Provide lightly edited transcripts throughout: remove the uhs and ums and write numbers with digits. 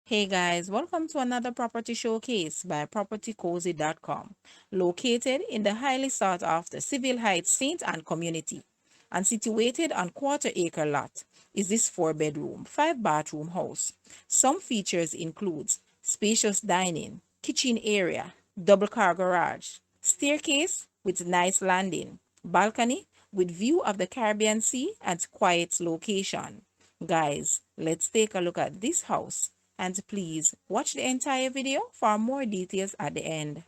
Hey guys, welcome to another property showcase by propertycozy.com, located in the highly sought after Seville Heights Saint Anne community and situated on quarter-acre lot is this 4-bedroom, 5-bathroom house. Some features include spacious dining, kitchen area, double car garage, staircase with nice landing, balcony with view of the Caribbean Sea and quiet location. Guys, let's take a look at this house and please watch the entire video for more details at the end.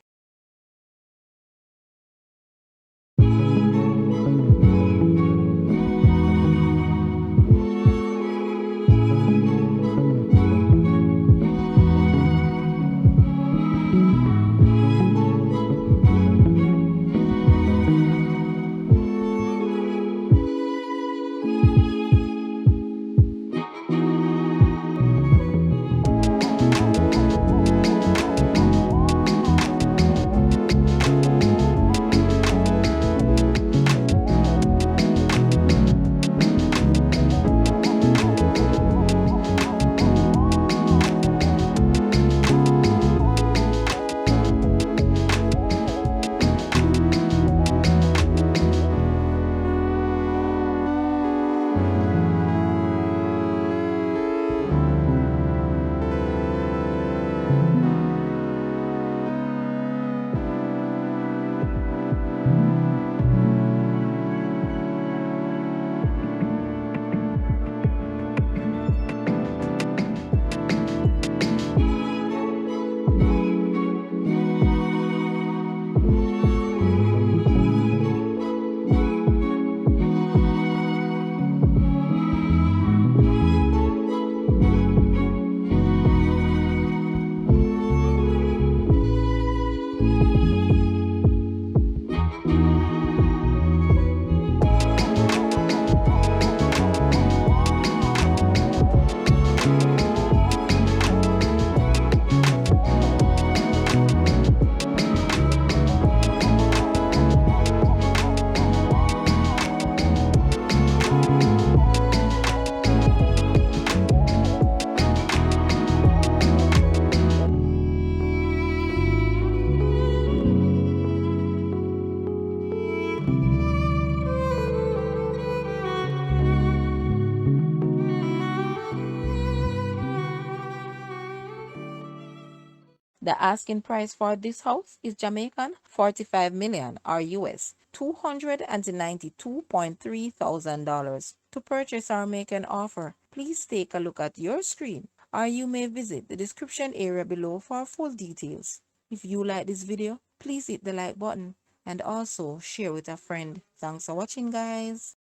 The asking price for this house is Jamaican 45 million or US $292,300. To purchase or make an offer, please take a look at your screen or you may visit the description area below for full details. If you like this video, please hit the like button and also share with a friend. Thanks for watching, guys.